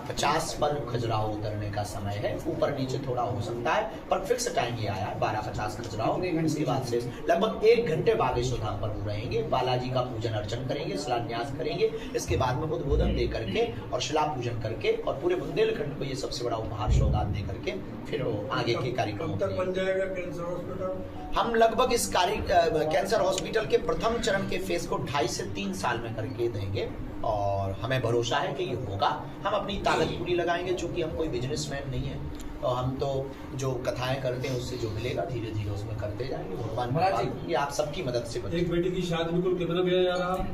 12:50 पर खजुराहो उतरने का समय है। ऊपर नीचे थोड़ा हो सकता है पर फिक्स टाइम ये आया है 12:50 खजुराहो। इसके बाद से लगभग 1 घंटे बागेश्वर धाम पर रहेंगे। बालाजी का पूजन अर्चन करेंगे, शिलान्यास करेंगे। इसके बाद में उद्बोधन दे करके और शिला पूजन करके और पूरे बुंदेलखंड को ये सबसे बड़ा उपहार सौगात दे करके फिर आगे के कार्यक्रमों तक बन जाएगा कैंसर हॉस्पिटल। हम लगभग इस कैंसर हॉस्पिटल के प्रथम चरण के फेज को 2.5 से 3 साल में करके देंगे और हमें भरोसा है कि ये होगा। हम अपनी ताकत पूरी लगाएंगे, चूंकि हम कोई बिजनेसमैन नहीं है तो हम तो जो कथाएं करते हैं उससे जो मिलेगा धीरे धीरे उसमें करते जाएंगे। भगवान ये आप सबकी मदद से एक बेटी की शादी में कुल कितना दिया जा रहा है?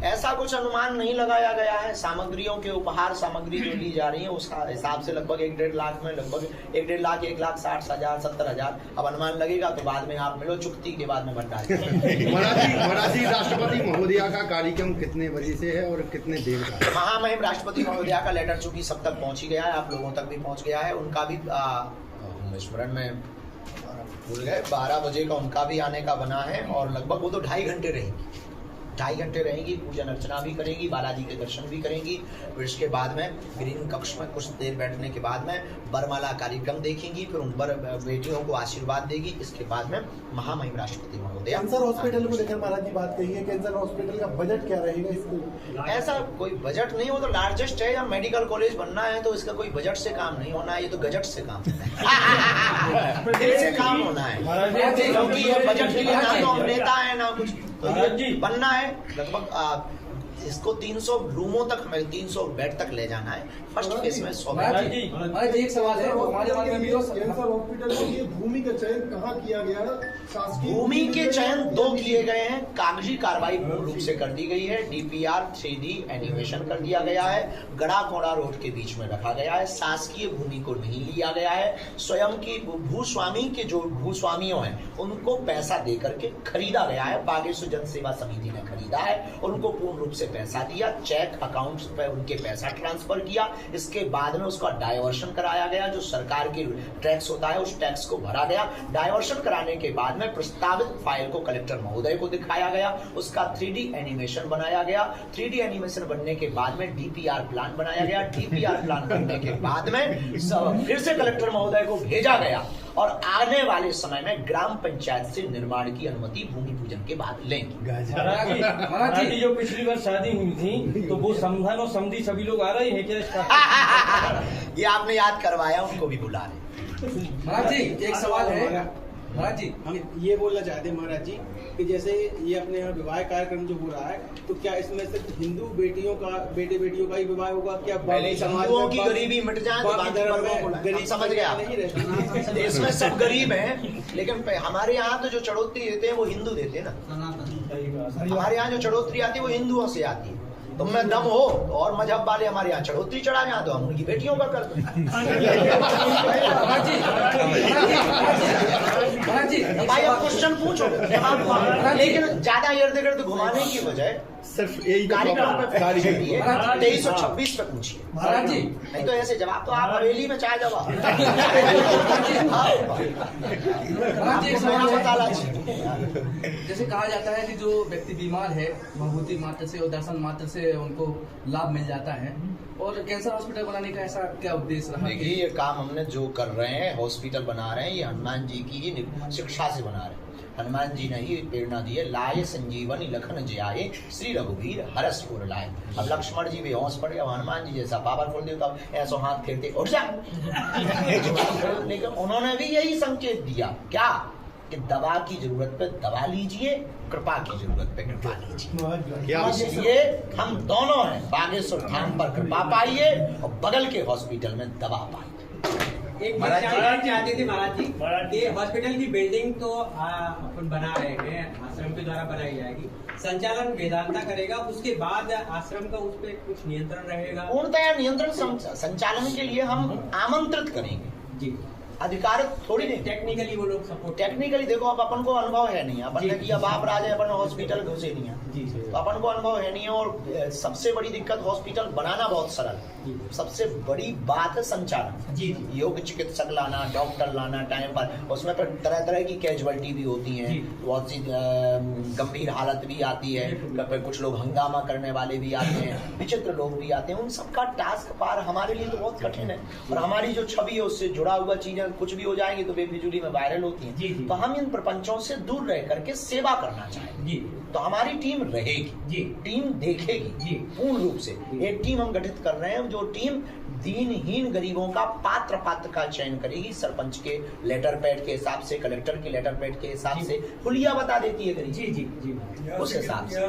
ऐसा कुछ अनुमान नहीं लगाया गया है। सामग्रियों के उपहार सामग्री जो ली जा रही है उसका हिसाब से लगभग 1-1.5 लाख में लगभग 1-1.5 लाख 1,60,000 70,000 अब अनुमान लगेगा तो बाद में आप मिलो चुकती के बाद में भंडार। महाराज जी राष्ट्रपति महोदया का कार्यक्रम कितने बजे से है और कितने देर का? महामहिम राष्ट्रपति महोदया का लेटर चूंकि सब तक पहुंच ही गया है, आप लोगों तक भी पहुंच गया है। उनका भी स्मरण में भूल गए 12 बजे का उनका भी आने का बना है और लगभग वो तो 2.5 घंटे रहेंगी। 2.5 घंटे रहेंगी, पूजन अर्चना भी करेंगी, बालाजी के दर्शन भी करेंगी। फिर इसके बाद में ग्रीन कक्ष में कुछ देर बैठने के बाद में बरमाला कार्यक्रम देखेंगी, फिर उन बेटियों को आशीर्वाद देगी। इसके बाद में महामहिम राष्ट्रपति महोदय कैंसर हॉस्पिटल को लेकर महाराज जी बात कही है, कैंसर हॉस्पिटल का बजट क्या रहेगा इसको? ऐसा कोई बजट नहीं, वो तो लार्जेस्ट है या मेडिकल कॉलेज बनना है तो इसका कोई बजट से काम नहीं होना है, ये तो गजट से काम होना है। दिल से काम होना है, क्योंकि ये बजट के लिए ना तो हम नेता है ना कुछ, तो ये बनना है। लगभग इसको 300 रूमों तक हमें 300 बेड तक ले जाना है। फर्स्ट फेज में 100 बेड। एक सवाल है, हमारे कैंसर हॉस्पिटल के लिए भूमि का चयन कहाँ किया गया है? भूमि के चयन 2 किए गए हैं। कागजी कार्रवाई पूर्ण रूप से कर दी गई है। DPR 3D एनिमेशन कर दिया गया है। गड़ा कोड़ा रोड के बीच में रखा गया है। शासकीय भूमि को नहीं लिया गया है। स्वयं की भूस्वामी के जो भूस्वामियों हैं उनको पैसा दे करके खरीदा गया है। बागेश्वर जन सेवा समिति ने खरीदा है और उनको पूर्ण रूप से पैसा दिया, चेक अकाउंट्स पे उनके पैसा ट्रांसफर किया। इसके बाद में उसका डायवर्शन कराया गया, जो सरकार की टैक्स होता है उस टैक्स को भरा गया। डायवर्शन कराने के बाद में प्रस्तावित फाइल को कलेक्टर महोदय को दिखाया गया, उसका 3D एनिमेशन बनाया गया। 3D एनिमेशन बनने के बाद में DPR प्लान बनाया गया। DPR प्लान बनने के बाद में फिर से कलेक्टर महोदय को भेजा गया और आने वाले समय में ग्राम पंचायत से निर्माण की अनुमति भूमि पूजन के बाद लेंगे। महाराज जी जो पिछली बार शादी हुई थी तो वो समधन और समधी सभी लोग आ रहे हैं क्या? ये आपने याद करवाया, उनको भी बुला रहे। महाराज जी एक सवाल है। महाराज जी हम ये बोलना चाहते हैं महाराज जी कि जैसे ये अपने यहाँ विवाह कार्यक्रम जो हो रहा है तो क्या इसमें सिर्फ हिंदू बेटियों का बेटियों का ही विवाह होगा? क्या हिंदुओं की गरीबी मिट जाए तो बाकी वर्गों को गरीब समझ गया आप? देश में सब गरीब हैं, लेकिन हमारे यहाँ तो जो चढ़ोतरी देते हैं वो हिंदू देते हैं ना। हमारे यहाँ जो चढ़ोतरी आती है वो हिंदुओं से आती है। तुम में दम हो और मजहब वाले हमारे यहाँ चढ़ोतरी चढ़ा जाए तो हम उनकी बेटियों का कर दें। भाई आप क्वेश्चन पूछो, लेकिन ज्यादा इर्द गिर्द घुमाने की बजाय सिर्फ यही कार्यक्रम पे 23 और 26 पे पूछिए महाराज जी। नहीं तो ऐसे जवाब तो आप हवेली में चाहे जवाब। जैसे कहा जाता है कि जो व्यक्ति बीमार है विभूति मात्र से और दर्शन मात्र से उनको लाभ मिल जाता है, और कैंसर हॉस्पिटल बनाने का ऐसा क्या उद्देश्य रहा? देखिए ये काम हमने जो कर रहे हैं, हॉस्पिटल बना रहे हैं, ये हनुमान जी की ही शिक्षा से बना रहे हैं। हनुमान जी ने ही प्रेरणा दी है, लाए संजीवनी लखन जियाए श्री रघुवीर हरस उर लाए। अब लक्ष्मण जी बेहोश पड़े, अब हनुमान जी जैसा पावरफुल देवता ऐसा हाथ फेरते उठ जा। लेकिन उन्होंने भी यही संकेत दिया क्या कि दवा की जरूरत पे दवा लीजिए, कृपा की जरूरत पे कृपा लीजिए। इसलिए हम दोनों हैं, बागेश्वर धाम पर कृपा पाइए और बगल के हॉस्पिटल में दवा पाइए। एक बात चाहते थे महाराज जी, ये हॉस्पिटल की बिल्डिंग तो अपन बना रहे हैं, आश्रम के द्वारा बनाई जाएगी, संचालन वेदांता करेगा, उसके बाद आश्रम का उस पर कुछ नियंत्रण रहेगा? पूर्णतया नियंत्रण संचालन के लिए हम आमंत्रित करेंगे जी। अधिकार थोड़ी नहीं। टेक्निकली वो लोग सपोर्ट टेक्निकली देखो, अब अपन को अनुभव है नहीं, अपन ने किया बाप राजा, अपन हॉस्पिटल घुसे नहीं है, तो अपन को अनुभव है नहीं है। और सबसे बड़ी दिक्कत हॉस्पिटल बनाना बहुत सरल है, सबसे बड़ी बात है संचालन। जी योग्य चिकित्सक लाना, डॉक्टर लाना टाइम पर, उसमें पर तरह तरह की कैजुअलिटी भी होती है, बहुत सी गंभीर हालत भी आती है, कुछ लोग हंगामा करने वाले भी आते हैं, विचित्र लोग भी आते हैं। उन सबका टास्क पार हमारे लिए तो बहुत कठिन है, और हमारी जो छवि है उससे जुड़ा हुआ चीजें कुछ भी हो जाएंगी तो बेफिजूली में वायरल होती हैं। तो हम इन प्रपंचों से दूर रह करके सेवा करना चाहेंगे, तो हमारी टीम रहेगी, टीम देखेगी पूर्ण रूप से। एक टीम हम गठित कर रहे हैं, जो टीम दीनहीन गरीबों का पात्र का चयन करेगी, सरपंच के लेटर पैड के हिसाब से, कलेक्टर के लेटर पैड के हिसाब से, हुलिया बता देती है गरीब उस हिसाब से।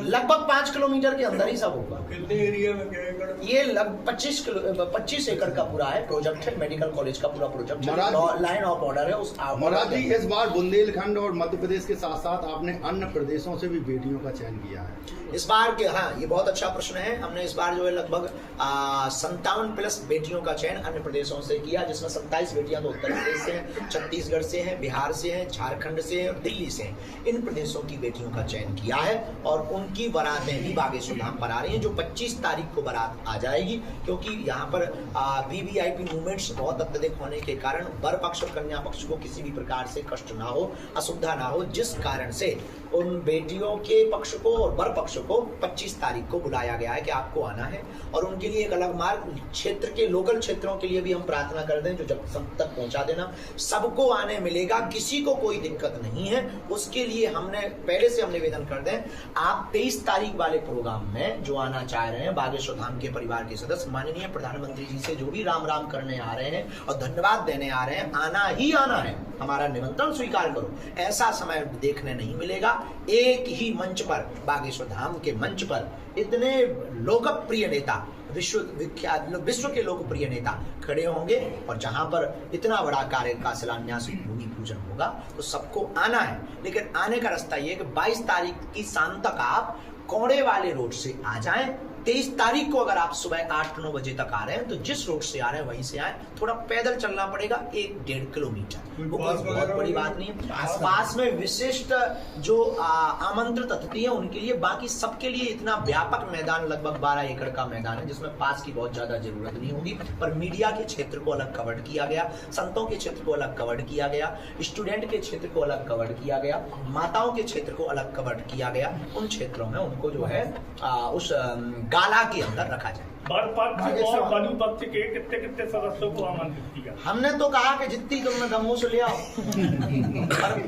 लगभग 5 किलोमीटर के अंदर ही सब होगा। कितने एरिया में क्या एकड़? ये लगभग 25 एकड़ का पूरा है प्रोजेक्ट है, मेडिकल कॉलेज का पूरा प्रोजेक्ट है, लाइन ऑफ ऑर्डर है उस। महाराज जी, इस बार बुंदेलखंड और मध्य प्रदेश के साथ साथ आपने अन्य प्रदेशों से भी बेटियों का चयन किया है इस बार के। हाँ, ये बहुत अच्छा प्रश्न है। हमने इस बार जो है लगभग 57+ बेटियों का चयन अन्य प्रदेशों से किया, जिसमें 27 बेटियां तो उत्तर प्रदेश से हैं, छत्तीसगढ़ से हैं, बिहार से हैं, झारखंड से हैं और दिल्ली से हैं। इन प्रदेशों की बेटियों का चयन किया है, और उनकी बारातें भी बागेश्वर धाम पर आ रही हैं, जो 25 तारीख को बारात आ जाएगी। क्योंकि यहाँ पर VVIP मूवमेंट्स बहुत अत्यधिक होने के कारण वर पक्ष और कन्या पक्ष को किसी भी प्रकार से कष्ट ना हो, असुविधा ना हो, जिस कारण से उन बेटियों के पक्ष को और वर पक्ष को 25 तारीख को बुलाया गया है कि आपको आना है। और उनके लिए एक अलग मार्ग, क्षेत्र के लोकल क्षेत्रों के लिए भी हम प्रार्थना कर दें, जो जब तक पहुंचा देना, सबको आने मिलेगा, किसी को कोई दिक्कत नहीं है। उसके लिए हमने पहले से हम निवेदन कर दें, आप 23 तारीख वाले प्रोग्राम में जो आना चाह रहे हैं, बागेश्वर धाम के परिवार के सदस्य माननीय प्रधानमंत्री जी से जो भी राम राम करने आ रहे हैं और धन्यवाद देने आ रहे हैं, आना ही आना है, हमारा निमंत्रण स्वीकार करो। ऐसा समय देखने नहीं मिलेगा। एक ही मंच पर, बागेश्वर धाम के मंच पर इतने लोकप्रिय नेता, विश्व के लोकप्रिय नेता खड़े होंगे, और जहां पर इतना बड़ा कार्य का शिलान्यास भूमि पूजन होगा, तो सबको आना है। लेकिन आने का रास्ता ये है कि 22 तारीख की शाम तक आप कोड़े वाले रोड से आ जाएं। 23 तारीख को अगर आप सुबह 8-9 बजे तक आ रहे हैं, तो जिस रोड से आ रहे हैं वहीं से आए। थोड़ा पैदल चलना पड़ेगा 1-1.5 किलोमीटर, वो कोई बहुत बड़ी बात नहीं है। आसपास में विशिष्ट जो आमंत्रित अतिथि है उनके लिए, बाकी सबके लिए इतना व्यापक मैदान, लगभग 12 एकड़ का मैदान है, जिसमें पास की बहुत ज्यादा जरूरत नहीं होगी। पर मीडिया के क्षेत्र को अलग कवर्ड किया गया, संतों के क्षेत्र को अलग कवर्ड किया गया, स्टूडेंट के क्षेत्र को अलग कवर्ड किया गया, माताओं के क्षेत्र को अलग कवर्ड किया गया। उन क्षेत्रों में उनको जो है उस गाला के अंदर रखा जाए। वर पक्ष और वधु पक्ष के कितने सदस्यों को आमंत्रित किया? हमने तो कहा कि जितनी तुमने दमों से ले आओ। पर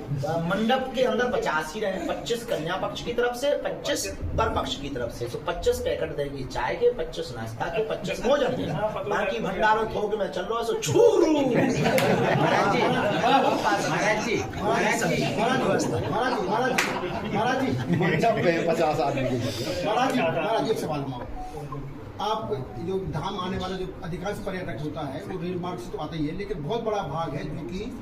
मंडप के अंदर 50 ही रहे, 25 कन्या पक्ष की तरफ से, 25 वर पक्ष की तरफ से। तो 25 पैकेट देगी चाय के, 25 नाश्ता के, 25 भोजन के, बाकी भंडारों थोक में चल रहा है। छूरू महाराज जी 50 आदमी महाराज जी एक सवाल आप जो धाम आने वाला जो अधिकांश पर्यटक होता है वो रेल मार्ग से तो आता ही है, लेकिन बहुत बड़ा भाग है जो कि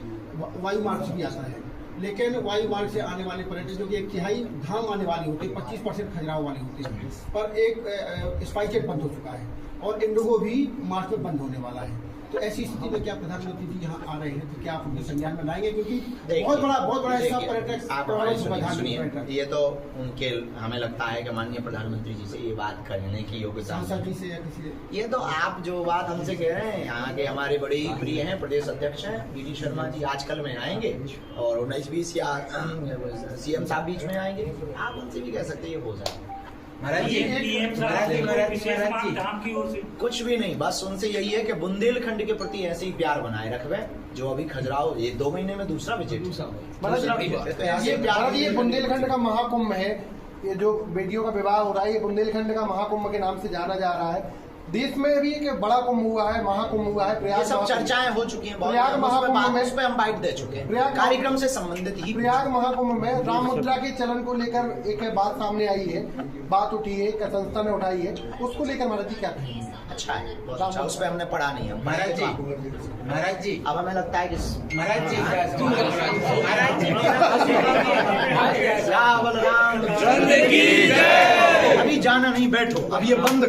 वायु मार्ग से भी आता है। लेकिन वायु मार्ग से आने वाले पर्यटक जो कि 1/3 धाम आने वाले होते हैं, 25% खजुराहो वाले होते हैं, पर एक स्पाइसजेट बंद हो चुका है और इंडिगो भी मार्च में बंद होने वाला है। तो ऐसी स्थिति में क्या प्रधानमंत्री जी यहाँ आ रहे हैं, तो क्या आप उनके संज्ञान में लाएंगे? क्योंकि बहुत बड़ा हिस्सा पर्यटक, ये तो उनके, हमें लगता है कि माननीय प्रधानमंत्री जी से ये बात करने की योग्यता से या किसी, ये तो आप जो बात हमसे कह रहे हैं, यहाँ के हमारे बड़े ही प्रिय हैं प्रदेश अध्यक्ष हैं BD शर्मा जी, आजकल में आएंगे और 19-20 या CM साहब बीच में आएंगे, आप उनसे भी कह सकते हैं ये हो जाए। महाराज जी धाम की ओर से कुछ भी नहीं, बस उनसे यही है कि बुंदेलखंड के प्रति ऐसे ही प्यार बनाए रखवे, जो अभी खजुराहो ये 2 महीने में दूसरा विजिट, ये बुंदेलखंड का महाकुंभ है। ये जो बेटियों का विवाह हो रहा है, ये बुंदेलखंड का महाकुंभ के नाम से जाना जा रहा है। देश में भी एक बड़ा कुंभ हुआ है, महाकुंभ हुआ है प्रयाग, सब चर्चाएं हो चुकी हैं, प्रयाग महाकुंभ में उस पे हम बाइट दे चुके हैं, कार्यक्रम से संबंधित ही। प्रयाग महाकुंभ में राम मुद्रा के चलन को लेकर एक बात सामने आई है, बात उठी है, एक संस्था ने उठाई है, उसको लेकर महाराज जी क्या कहेंगे? अच्छा है, बहुत अच्छा, उस पर हमने पढ़ा नहीं है महाराज जी। अब हमें लगता है कि महाराज जी अभी जाना नहीं, बैठो, अब ये बंद